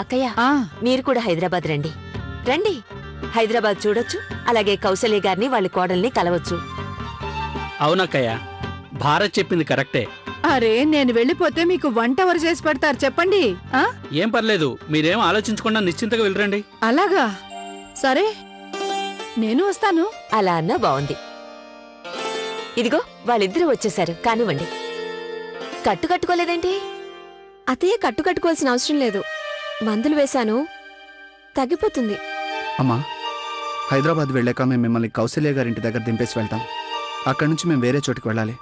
అక్కయ్య మీరు కూడా హైదరాబాద్ రండి. రండి, హైదరాబాద్ చూడొచ్చు, అలాగే కౌసల్య గారిని వాళ్ళ కోడల్ని కలవచ్చు. అవునక్కయ్య, భారత్ చెప్పింది కరెక్టే. అరే, నేను వెళ్ళిపోతే మీకు వంట ఎవరు చేసి పెడతారు చెప్పండి? ఏం పర్లేదు, మీరేం ఆలోచించకుండా నిశ్చింతగా వెళ్ళరండి. అలాగా, సరే నేను వస్తాను. అలా అన్నా బావుంది. ఇదిగో వాళ్ళిద్దరూ వచ్చేశారు, కానివ్వండి. కట్టుకోలేదేంటి? అతయ్య కట్టుకోవాల్సిన అవసరం లేదు. మందులు వేశాను, తగ్గిపోతుంది. అమ్మా, హైదరాబాద్ వెళ్ళాక మేము మిమ్మల్ని కౌసల్య గారింటి దగ్గర దింపేసి వెళ్తాం. అక్కడి నుంచి మేము వేరే చోటుకి వెళ్ళాలి.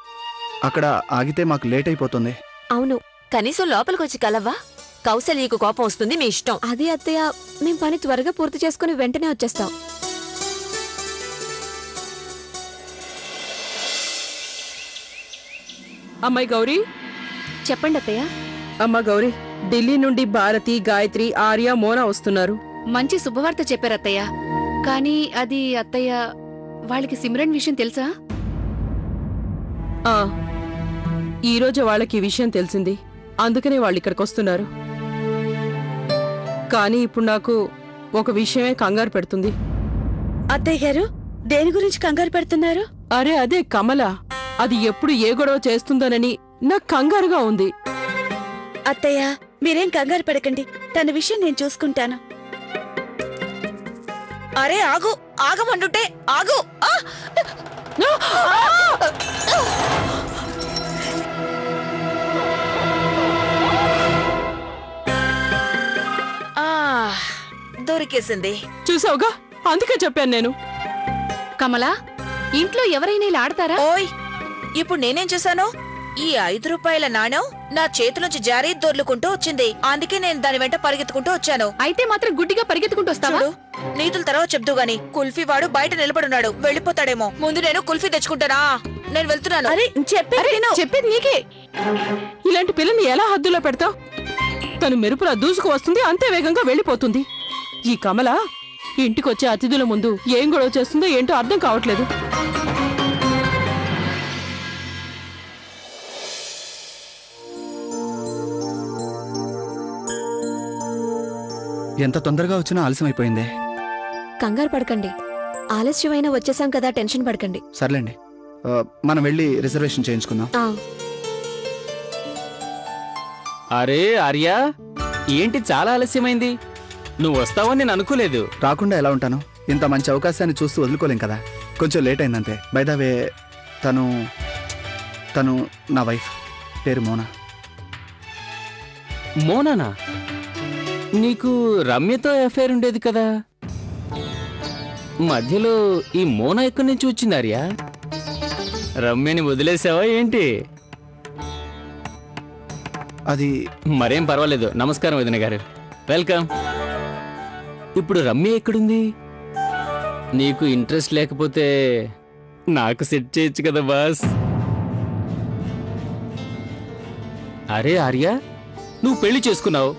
అక్కడ ఆగితే మాకు లేట్ అయిపోతుంది. అవును, కనీసం లోపలికొచ్చి కలవ్వా? కౌసల్యకు కోపం వస్తుంది, మీ ఇష్టం. అది అత్తయ్య, మేం పని త్వరగా పూర్తి చేసుకుని వెంటనే వచ్చేస్తాం. అమ్మాయి గౌరీ, చెప్పండి అత్తయ్య. అమ్మ గౌరీ, ఢిల్లీ నుండి భారతి, గాయత్రి, ఆర్య, మోనా వస్తున్నారు. మంచి శుభవార్త చెప్పారత్తయ్య. కానీ అది అత్తయ్య, వాళ్ళకి సిమ్రన్ విషయం తెలుసా? ఈరోజు వాళ్ళకి ఈ విషయం తెలిసింది, అందుకనే వాళ్ళు ఇక్కడికి వస్తున్నారు. కానీ ఇప్పుడు నాకు ఒక విషయమే కంగారు పెడుతుంది. అత్తయ్య గారు, దేని గురించి కంగారు పెడుతున్నారు? అరే అదే కమల, అది ఎప్పుడు ఏ గొడవ చేస్తుందోనని నాకు కంగారుగా ఉంది. అత్తయ్య, మీరేం కంగారు పడకండి, తన విషయం నేను చూసుకుంటాను. అరే ఆగు, ఆగమంటుంటే ఆగు. దొరికేసింది. చూసావుగా, అందుకే చెప్పాను నేను. కమలా, ఇంట్లో ఎవరైనా ఇలా ఆడతారా? ఓయ్, ఇప్పుడు నేనేం చేశాను? ఈ 5 రూపాయల నాణ్యం నా చేతిలోంచి జారీ దొర్లుకుంటూ వచ్చింది. అందుకే నేను దాని వెంట పరిగెత్తుకుంటూ వచ్చాను. అయితే మాత్రం గుడ్డిగా పరిగెత్తుకుంటూ వస్తావా? నీతుల తర్వాత చెప్తూ గాని, కుల్ఫీ వాడు బయట నిలబడున్నాడు, వెళ్ళిపోతాడేమో. ముందు నేను కుల్ఫీ తెచ్చుకుంటానా? నేను వెళ్తున్నాను. అరే చెప్పేది నీకే. ఇలాంటి పిల్లని ఎలా హద్దులో పెడతావు? తను మెరుపులా దూసుకు వస్తుంది, అంతే వేగంగా వెళ్ళిపోతుంది. ఈ కమల ఇంటికొచ్చే అతిథుల ముందు ఏం గొడవ చేస్తుందో ఏంటో అర్థం కావట్లేదు. ఎంత తొందరగా వచ్చినా ఆలస్యం అయిపోయింది. కంగారు పడకండి, ఆలస్యమైనా వచ్చేసాం కదా, టెన్షన్ పడకండి. సర్లేండి, మనం వెళ్ళి రిజర్వేషన్ చేయించుకుందాం. అరే ఆర్య, ఏంటి చాలా ఆలస్యమైంది? నువ్వు వస్తావని నేను అనుకోలేదు. రాకుండా ఎలా ఉంటాను? ఇంత మంచి అవకాశాన్ని చూస్తూ వదులుకోలేం కదా. కొంచెం లేట్ అయిందంతే. బై ద వే, తను నా వైఫ్, పేరు మోనా. మోనానా? నీకు రమ్యతో అఫైర్ ఉండేది కదా, మధ్యలో ఈ మోనా ఎక్కడి నుంచి వచ్చింది ఆర్య? రమ్యని వదిలేసావా ఏంటి? అది మరేం పర్వాలేదు. నమస్కారం వదిన గారు, వెల్కమ్. ఇప్పుడు రమ్య ఎక్కడుంది? నీకు ఇంట్రెస్ట్ లేకపోతే నాకు సెట్ చేయొచ్చు కదా బాస్. అరే ఆర్య, నువ్వు పెళ్లి చేసుకున్నావు,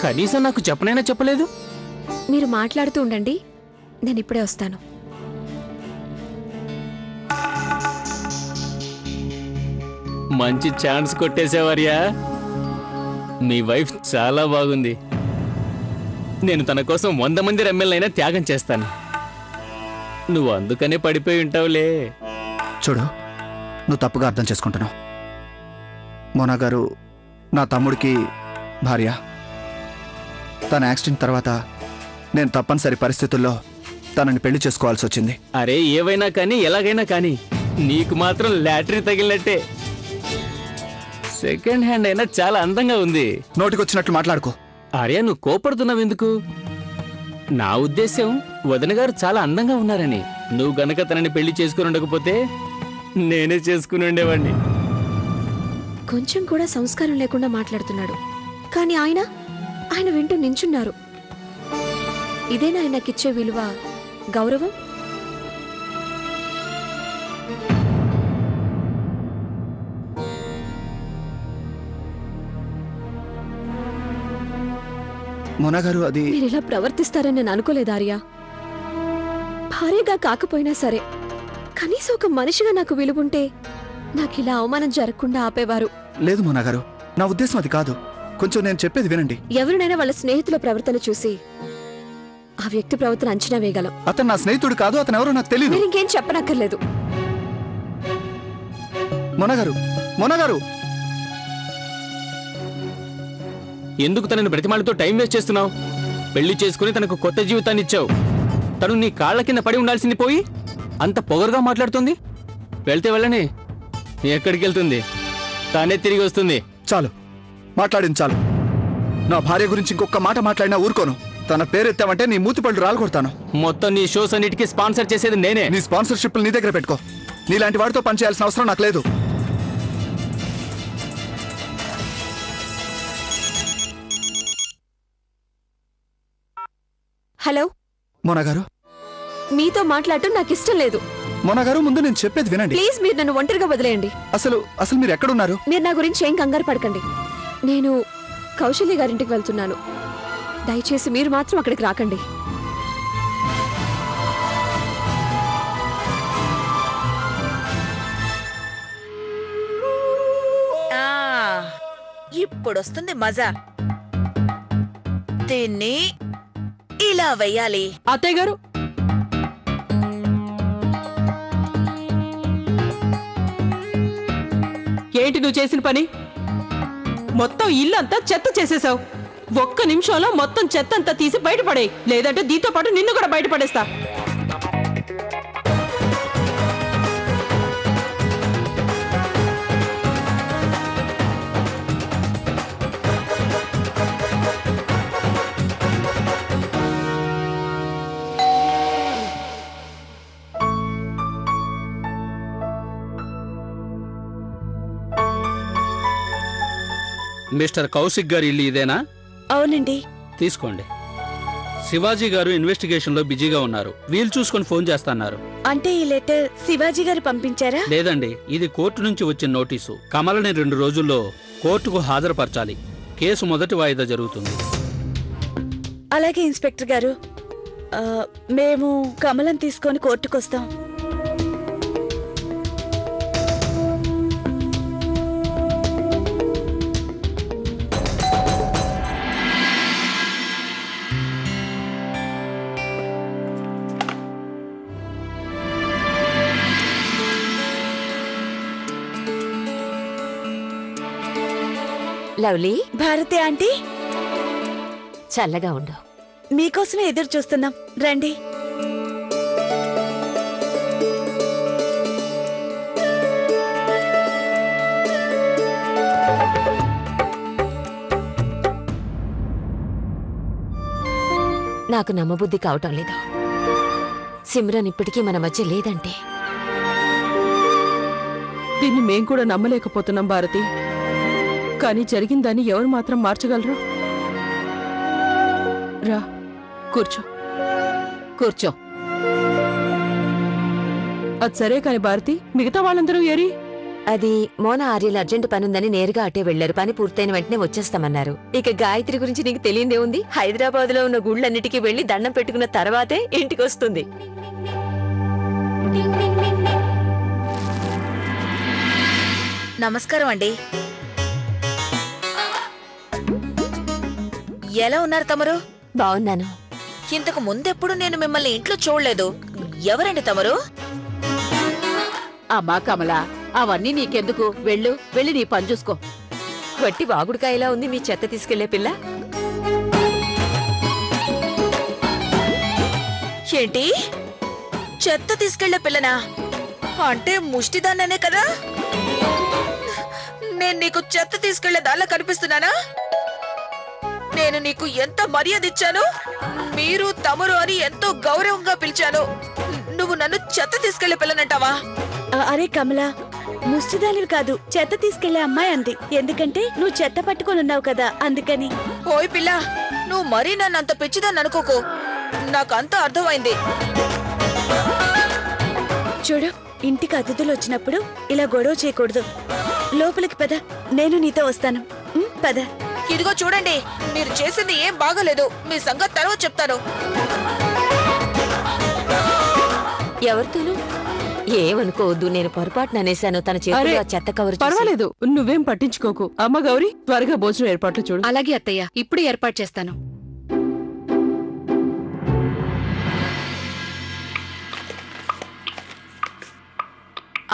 కనీసం నాకు చెప్పనైనా చెప్పలేదు. మీరు మాట్లాడుతూ ఉండండి, నేను ఇప్పుడే వస్తాను. మంచి ఛాన్స్ కొట్టేసావార్యా. మీ వైఫ్ చాలా బాగుంది. నేను తన కోసం 100 మంది రమ్యలైనా త్యాగం చేస్తాను. నువ్వు అందుకనే పడిపోయి ఉంటావులే. చూడు, నువ్వు తప్పుగా అర్థం చేసుకుంటున్నావు. మోనా గారు నా తమ్ముడికి భార్య. తన యాక్సిడెంట్ తర్వాత నేను తప్పనిసరి పరిస్థితుల్లో తనని పెళ్లి చేసుకోవాల్సి వచ్చింది. అరే ఏవైనా కానీ, ఎలాగైనా కానీ, నీకు మాత్రం లాటరీ తగిలినట్టే. సెకండ్ హ్యాండ్ అయినా చాలా అందంగా ఉంది. నోటికొచ్చినట్లు మాట్లాడుకో. ఆర్య, నువ్వు కోపడుతున్నావు ఎందుకు? నా ఉద్దేశం వదిన గారు చాలా అందంగా ఉన్నారని. నువ్వు గనక తనని పెళ్లి చేసుకుని ఉండకపోతే నేనే చేసుకుని ఉండేవాడిని. కొంచెం కూడా సంస్కారం లేకుండా మాట్లాడుతున్నాడు. కానీ ఆయన వింటూ నించున్నారు. ఇదేనా ఆయనకిచ్చే విలువ, గౌరవం? మోనా గారు, అది మీరు ఇలా ప్రవర్తిస్తారని నేను అనుకోలేదు ఆర్య. భార్యగా కాకపోయినా సరే, కనీసం ఒక మనిషిగా నాకు విలువుంటే నాకిలా అవమానం జరగకుండా ఆపేవారు. లేదు మోనా గారు, నా ఉద్దేశం అది కాదు. కొంచెం నేను చెప్పేది వినండి. ఎవరినైనా వాళ్ళ స్నేహితుల ప్రవర్తన చూసి ఆ వ్యక్తి ప్రవర్తన అంచనా వేయగలం. అతను నా స్నేహితుడు కాదు, అతను ఎవరో నాకు తెలియదు. మీరు ఇంకేం చెప్పనక్కర్లేదు. మొనగారు ఎందుకు తనని బ్రతిమాలతో టైం వేస్ట్ చేస్తున్నావు? పెళ్లి చేసుకుని తనకు కొత్త జీవితాన్ని ఇచ్చావు. తను నీ కాళ్ల కింద పడి ఉండాల్సింది పోయి అంత పొగరుగా మాట్లాడుతుంది. వెళ్తే వెళ్ళని ఎక్కడికి వెళ్తుంది? తానే తిరిగి వస్తుంది. చాలు, మాట్లాడింది చాలు. నా భార్య గురించి ఇంకొక మాట మాట్లాడినా ఊరుకోను. తన పేరెత్తామంటే నీ మూతి పళ్ళు రాలు కొడతాను. మొత్తం నీ షోస్ అన్నిటికీ స్పాన్సర్ చేసేది నేనే. నీ స్పాన్సర్షిప్లు నీ దగ్గర పెట్టుకో. నీలాంటి వాడితో పనిచేయాల్సిన అవసరం నాకు లేదు. హలో మొనగారు, మీతో మాట్లాడటం నాకు ఇష్టం లేదు. మొనగారు, ముందు నేను చెప్పేది వినండి. ప్లీజ్ మీరు నన్ను ఒంటరిగా వదిలేయండి. అసలు మీరు ఎక్కడున్నారు? మీరు నా గురించి ఏం కంగారు పడకండి. నేను కౌశల్య గారింటికి వెళ్తున్నాను. దయచేసి మీరు మాత్రం అక్కడికి రాకండి. ఇప్పుడొస్తుంది మజా. దీన్ని ఇలా వెయ్యాలి. అత్తయ్య గారు, ఏంటి నువ్వు చేసిన పని? మొత్తం ఇల్లంతా చెత్త చేసేసావు. ఒక్క నిమిషంలో మొత్తం చెత్త అంతా తీసి బయటపడే, లేదంటే దీంతో పాటు నిన్ను కూడా బయటపడేస్తా. మిస్టర్ కౌశిక్ గారి ఇల్లు ఇదేనా? అవునండి. తీసుకోండి. శివాజీ గారు ఇన్వెస్టిగేషన్ లో బిజీగా ఉన్నారు. వీలు చూసుకొని ఫోన్ చేస్తున్నారు. అంటే ఈ లెటర్ శివాజీ గారు పంపించారా? లేదండి, ఇది కోర్టు నుంచి వచ్చిన నోటీసు. కమలని 2 రోజుల్లో కోర్టుకు హాజరుపరచాలి. కేసు మొదటి వాయిదా జరుగుతుంది. అలాగే ఇన్స్పెక్టర్ గారు, మేము కమలం తీసుకొని కోర్టుకొస్తాం. లవ్లీ, భారతి ఆంటీ, చల్లగా ఉండు. మీకోసమే ఎదురు చూస్తున్నాం, రండి. నాకు నమ్మబుద్ధి కావటం లేదు. సిమ్రన్ ఇప్పటికీ మన మధ్య లేదంటే. దీన్ని మేం కూడా నమ్మలేకపోతున్నాం భారతి. కానీ జరిగిందాన్ని ఎవరు మాత్రం మార్చగలరు? రా, కూర్చో. అది సరే కాని భారతి, మిగతా వాళ్ళందరూ ఏరి? అది మోనా ఆర్యలు అర్జెంట్ పనుందని నేరుగా అటే వెళ్లారు. పని పూర్తయిన వెంటనే వచ్చేస్తామన్నారు. ఇక గాయత్రి గురించి నీకు తెలియందే ఉంది. హైదరాబాద్ లో ఉన్న గుళ్ళన్నిటికీ వెళ్లి దండం పెట్టుకున్న తర్వాతే ఇంటికి వస్తుంది. నమస్కారం అండి. ఎలా ఉన్నారు తమరు? బాగున్నాను. ఇంతకు ముందెప్పుడు నేను మిమ్మల్ని ఇంట్లో చూడలేదు. ఎవరండి తమరు? అమ్మా కమల, అవన్నీ నీకెందుకు? వెళ్ళి నీ పని చూసుకో. వట్టి వాగుడుకాయలా ఉంది మీ చెత్త తీసుకెళ్లే పిల్ల. ఏంటి, చెత్త తీసుకెళ్లే పిల్లనా? అంటే ముష్టిదాన్ననే కదా? నేను నీకు చెత్త తీసుకెళ్లే దానిలా కనిపిస్తున్నానా? నేను నీకు ఎంత మర్యాద ఇచ్చాను. మీరు తమరు అని ఎంతో గౌరవంగా పిలిచాను. నువ్వు నన్ను చెత్త తీసుకెళ్లే పిల్లనంటావా? అరే కమల, ముష్టిదానివి కాదు, చెత్త తీసుకెళ్లే అమ్మాయి అంది. ఎందుకంటే నువ్వు చెత్త పట్టుకొని ఉన్నావు కదా, అందుకని. ఓయ్ పిల్ల, నువ్వు మరీ నన్ను అంత పిచ్చిదాన్ని అనుకోకు. నాకంతా అర్థమైంది. చూడు, ఇంటికి అతిథులు వచ్చినప్పుడు ఇలా గొడవ చేయకూడదు. లోపలికి పద, నేను నీతో వస్తాను. పద. ఇదిగో చూడండి, మీరు చేసింది ఏం బాగోలేదు. మీ సంగతి తర్వాత చెప్తాను. ఎవరితోనూ ఏమనుకోవద్దు, నేను పొరపాటున అనేశాను. తన చేతిలో ఆ చెత్త కవర్ చూసి. పర్వాలేదు, నువ్వేం పట్టించుకోకు. అమ్మ గౌరీ, త్వరగా భోజనం ఏర్పాట్లు చూడు. అలాగే అత్తయ్య, ఇప్పుడే ఏర్పాటు చేస్తాను.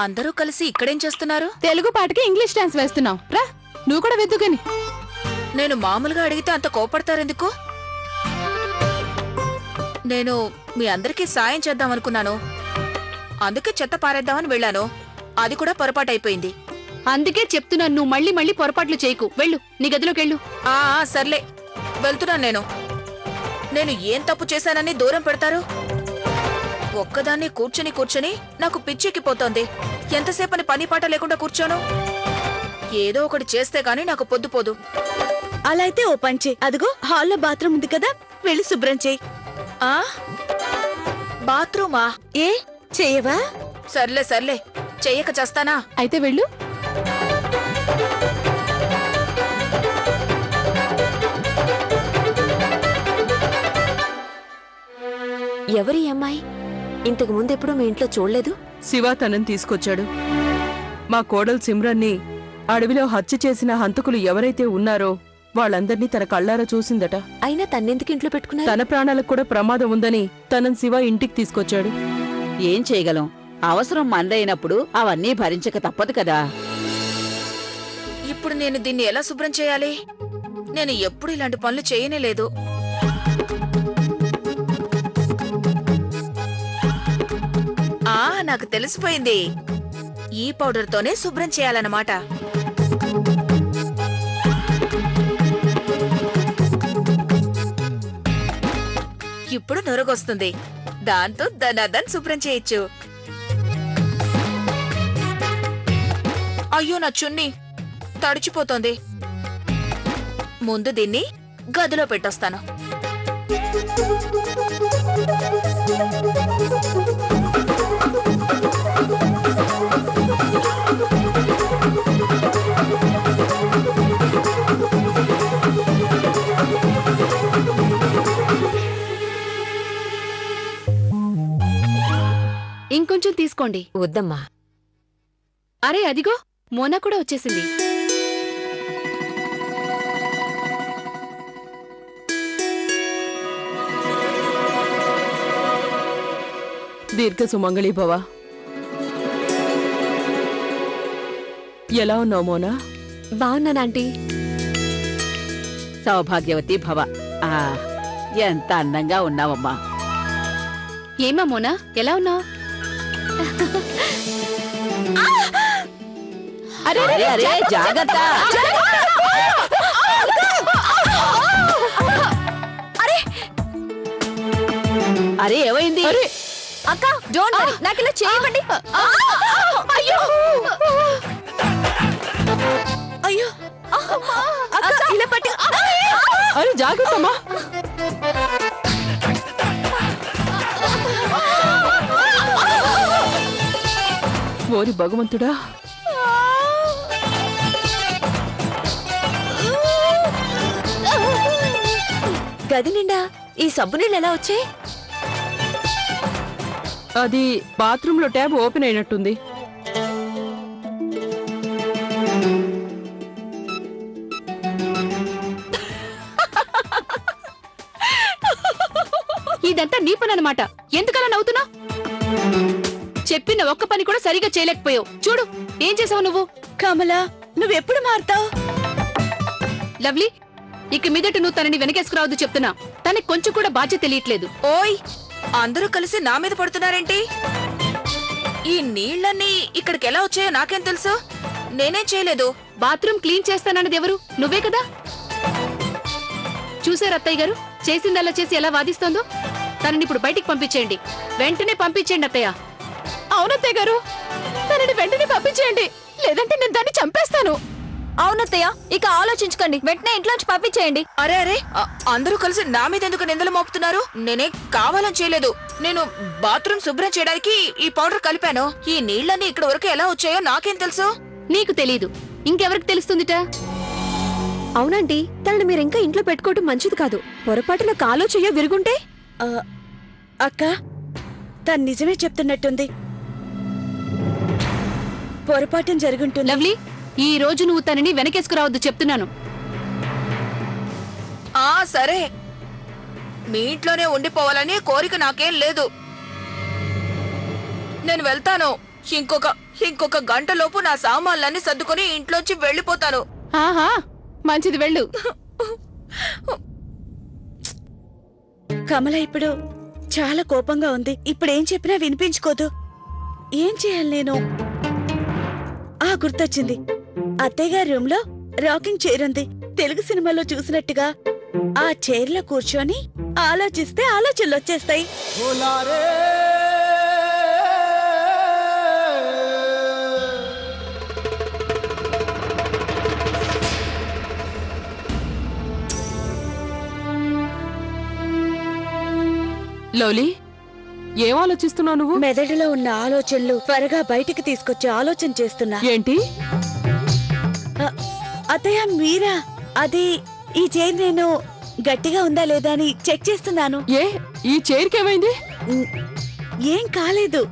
అందరూ కలిసి ఇక్కడేం చేస్తున్నారు? తెలుగు పాటకి ఇంగ్లీష్ డాన్స్ వేస్తున్నావు. రా, నువ్వు కూడా వెతుకుని. నేను మామూలుగా అడిగితే అంత కోపడతారెందుకు? నేను మీ అందరికీ సాయం చేద్దామనుకున్నాను, అందుకే చెత్త పారేద్దామని వెళ్ళాను. అది కూడా పొరపాటైపోయింది. అందుకే చెప్తున్నాను, నువ్వు మళ్ళీ మళ్ళీ పొరపాట్లు చేయకు. వెళ్ళు, నీ గదిలోకెళ్ళు. సర్లే, వెళ్తున్నాను. నేను ఏం తప్పు చేశానని దూరం పెడతారు? ఒక్కదాన్ని కూర్చుని కూర్చుని నాకు పిచ్చెక్కిపోతోంది. ఎంతసేపని పని పాట లేకుండా కూర్చోను? ఏదో ఒకటి చేస్తే గాని నాకు పొద్దుపోదు. అలా అయితే ఓ పని చెయ్. అదిగో హాల్లో బాత్రూమ్ ఉంది కదా, వెళ్ళి శుభ్రం చెయ్యి. బాత్రూమా? ఏ చెయ్యవా? సర్లే సర్లే, చెయ్యక చేస్తానా? అయితే వెళ్ళు. ఎవరి అమ్మాయి? ఇంతకు ముందెప్పుడు మీ ఇంట్లో చూడలేదు. శివ తనని తీసుకొచ్చాడు. మా కోడలు సిమ్రన్ని అడవిలో హత్య చేసిన హంతకులు ఎవరైతే ఉన్నారో వాళ్ళందర్నీ తన కళ్ళారా చూసిందట. అయినా తన్నెందుకు ఇంట్లో పెట్టుకున్నారు? తన ప్రాణాలకు కూడా ప్రమాదం ఉందని తనని శివ ఇంటికి తీసుకొచ్చాడు. ఏం చేయగలం, అవసరం మందైనప్పుడు అవన్నీ భరించక తప్పదు కదా. ఇప్పుడు నేను దీన్ని ఎలా శుభ్రం చేయాలి? నేను ఎప్పుడు ఇలాంటి పనులు చేయనే లేదు. నాకు తెలిసిపోయింది. ఈ పౌడర్ తోనే శుభ్రం చేయాలన్నమాట. ఇప్పుడు నొరగొస్తుంది, దాంతో దనాదన్ శుభ్రం చేయొచ్చు. అయ్యో, నా చున్నీ తడిచిపోతోంది. ముందు దీన్ని గదిలో పెట్టొస్తాను. ఇంకొంచెం తీసుకోండి. వద్దమ్మా. అరే అదిగో, మోనా కూడా వచ్చేసింది. దీర్ఘ సుమంగళి భవ. ఎలా ఉన్నావు మోనా? బాగున్నానంటీ. సౌభాగ్యవతి భవ. ఎంత అందంగా ఉన్నావమ్మా. ఏమా మోనా, ఎలా ఉన్నావు? అరే అరే, జాగ్రత్త. అరే ఏమైంది? అక్క, డోంట్ వరీ, నాకు ఇలా చేయకండి. అయ్యో అయ్యో, అక్క ఇలా పట్టి. అరే జాగ్రత్తమ్మా. ఓరి భగవంతుడా. గది నిండా ఈ సబ్బు నీళ్ళు ఎలా వచ్చాయి? అది బాత్రూమ్ లో ట్యాబ్ ఓపెన్ అయినట్టుంది. ఇదంతా నీ పని అన్నమాట. ఎందుకలా నవ్వుతున్నావు? చెప్పిన ఒక్క పని కూడా సరిగా చేయలేకపోయావు. చూడు ఏం చేసావు నువ్వు. కమలా, నువ్వెప్పుడు మారుతావు? లవ్లీ, ఇక మీదట నువ్వు తనని వెనకేసుకురావద్దు చెప్తున్నా. తనకి కొంచెం కూడా బాధ్యత తెలియట్లేదు. ఓయ్, అందరూ కలిసి నా మీద పడుతున్నారేంటి? ఈ నీళ్ళన్నీ ఇక్కడికి ఎలా వచ్చాయో నాకేం తెలుసు? నేనేం చేయలేదు. బాత్రూమ్ క్లీన్ చేస్తానన్నది ఎవరు? నువ్వే కదా. చూసారు అత్తయ్య గారు, చేసిందల్లా చేసి ఎలా వాదిస్తోందో. తనని ఇప్పుడు బయటికి పంపించేయండి. వెంటనే పంపించేయండి అత్తయ్య. అవునత్తయ్య గారు, తనని వెంటనే పంపించేయండి, లేదంటే నేను దాన్ని చంపేస్తాను. అవునత్తయ్య, ఇక ఆలోచించుకోండి, వెంటనే ఇంట్లోంచి పంపించేయండి. అరే అరే, అందరూ కలిసి నా మీద ఎందుకు నిందలు మోపుతున్నారు? నేనే కావాలని చేయలేదు. నేను బాత్రూమ్ శుభ్రం చేయడానికి ఈ పౌడర్ కలిపాను. ఈ నీళ్ళన్నీ ఇక్కడ వరకు ఎలా వచ్చాయో నాకేం తెలుసు? నీకు తెలీదు, ఇంకెవరికి తెలుస్తుందిట? అవునండి, తనని మీరు ఇంకా ఇంట్లో పెట్టుకోవటం మంచిది కాదు. పొరపాటున కాలో చెయ్యో విరుగుంటే. అక్క, తను నిజమే చెప్తున్నట్టుంది. పొరపాటున జరుగుంటుంది. లవ్లీ, ఈ రోజు నువ్వు తనని వెనకేసుకురావద్దు చెప్తున్నాను. సరే, మీ ఇంట్లోనే ఉండిపోవాలని కోరిక నాకేం లేదు. నేను వెళ్తాను. ఇంకొక గంటలోపు నా సామాన్లన్నీ సర్దుకొని ఇంట్లోంచి వెళ్ళిపోతాను. ఆహా, మంచిది వెళ్ళు. కమల ఇప్పుడు చాలా కోపంగా ఉంది. ఇప్పుడేం చెప్పినా వినిపించుకోదు. ఏం చేయాలి నేను? గుర్తొచ్చింది. అత్తయ్య గారి రూమ్ లో రాకింగ్ చైర్ ఉంది. తెలుగు సినిమాలో చూసినట్టుగా ఆ చైర్ లో కూర్చొని ఆలోచిస్తే ఆలోచనలు వచ్చేస్తాయి. లవ్లీ, ఏం ఆలోచిస్తున్నావు నువ్వు? మెదడులో ఉన్న ఆలోచనలు త్వరగా బయటికి తీసుకొచ్చే ఆలోచన చేస్తున్నా. ఏంటి? అత్తయ్య మీరా? అది ఈ చైర్ నేను గట్టిగా ఉందా లేదా అని చెక్ చేస్తున్నాను. ఈ చైర్కి ఏమైంది? ఏం కాలేదు.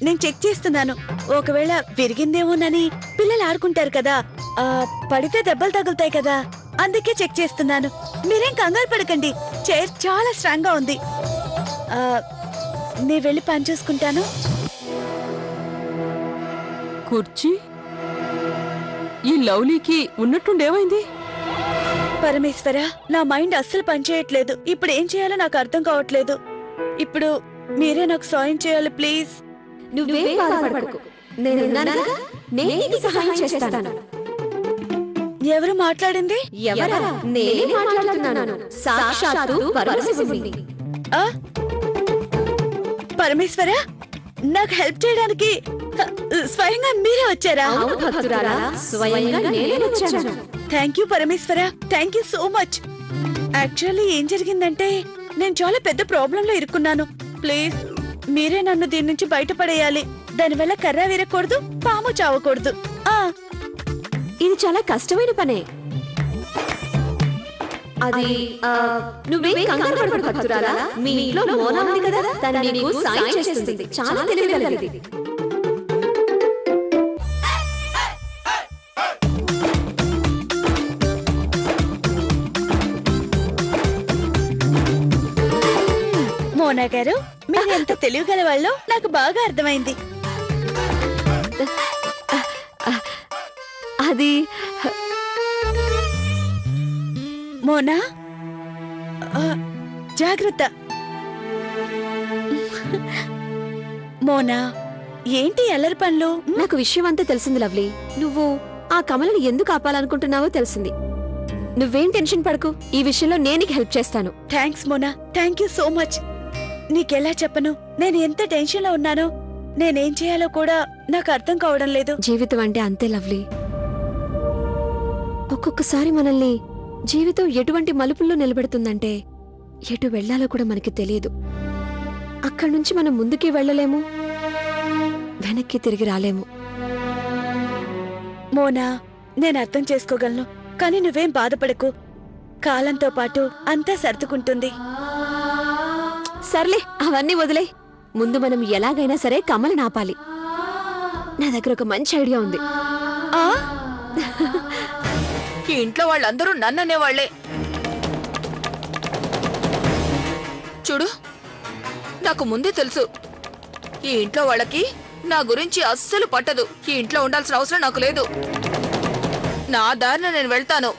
నేను చెక్ చేస్తున్నాను. ఒకవేళ విరిగిందేమోనని. పిల్లలు ఆడుకుంటారు కదా, పడితే దెబ్బలు తగులుతాయి కదా, అందుకే చెక్ చేస్తున్నాను. మీరేం కంగారు పడకండి. చైర్ చాలా స్ట్రాంగ్ గా ఉంది. నే వెళ్ళి పని చూసుకుంటాను. కుర్చీ ఈ లవ్లీకి ఉన్నట్టుండేమైంది? పరమేశ్వర, నా మైండ్ అస్సలు పనిచేయట్లేదు. ఇప్పుడు ఏం చేయాలో నాకు అర్థం కావట్లేదు. ఇప్పుడు మీరే నాకు సాయం చేయాలి ప్లీజ్. నువ్వేం బాధపడకు, నేనున్నానుగా, నేను నీకు సహాయం చేస్తాను. ఎవరు మాట్లాడింది? ఎవరా? నేనే మాట్లాడుతున్నాను. సాక్షాత్తు పరమశివుని. పరమేశ్వర, నాకు హెల్ప్ చేయడానికి స్వయంగా మీరే వచ్చారా? అవును భక్తురాలా, స్వయంగా నేనే వచ్చాను. Thank you Parameshwara, thank you so much. Actually ఏం జరిగిందంటే నేను చాలా పెద్ద ప్రాబ్లం లో ఇరుక్కున్నాను. ప్లీజ్ మీరే నన్ను దీని నుంచి బయటపడేయాలి. దానివల్ల కర్ర విరగకూడదు, పాము చావకూడదు. ఇది చాలా కష్టమైన పనే. అది నువ్వేం కంగారు పడకు భక్తురాలా, మీ ఇంట్లో మోనా ఉంది కదా, తను నీకు సాయం చేస్తుంది. చాలా తెలివిగలది. మోనా గారు, మీరు ఎంత తెలివిగల వాళ్ళో నాకు బాగా అర్థమైంది. అది మోనా, జాగ్రత్త. మోనా, ఏంటి అల్లరి పనులు? నాకు విషయం అంతా తెలిసింది లవ్లీ. నువ్వు ఆ కమలను ఎందుకు ఆపాలనుకుంటున్నావో తెలిసింది. నువ్వేం టెన్షన్ పడకు, ఈ విషయంలో నేను నీకు హెల్ప్ చేస్తాను. Thanks Mona, thank you so much. నీకెలా చెప్పను, నేను ఎంత టెన్షన్ లో ఉన్నానో, నేనేం చేయాలో కూడా నాకు అర్థం కావడం లేదు. జీవితం అంటే అంతే లవ్లీ. ఒక్కొక్కసారి మనల్ని జీవితం ఎటువంటి మలుపుల్లో నిలబెడుతుందంటే ఎటు వెళ్లాలో కూడా మనకి తెలియదు. అక్కడి నుంచి మనం ముందుకి వెళ్ళలేము, వెనక్కి తిరిగి రాలేము. మోనా, నేను అర్థం చేసుకోగలను, కానీ నువ్వేం బాధపడకు. కాలంతో పాటు అంతా సర్దుకుంటుంది. సర్లే, అవన్నీ వదిలే. ముందు మనం ఎలాగైనా సరే కమలను ఆపాలి. నా దగ్గర ఒక మంచి ఐడియా ఉంది. ఈ ఇంట్లో వాళ్ళందరూ నన్ననేవాళ్లే. చూడు, నాకు ముందే తెలుసు ఈ ఇంట్లో వాళ్ళకి నా గురించి అస్సలు పట్టదు. ఈ ఇంట్లో ఉండాల్సిన అవసరం నాకు లేదు. నా దారిన నేను వెళ్తాను.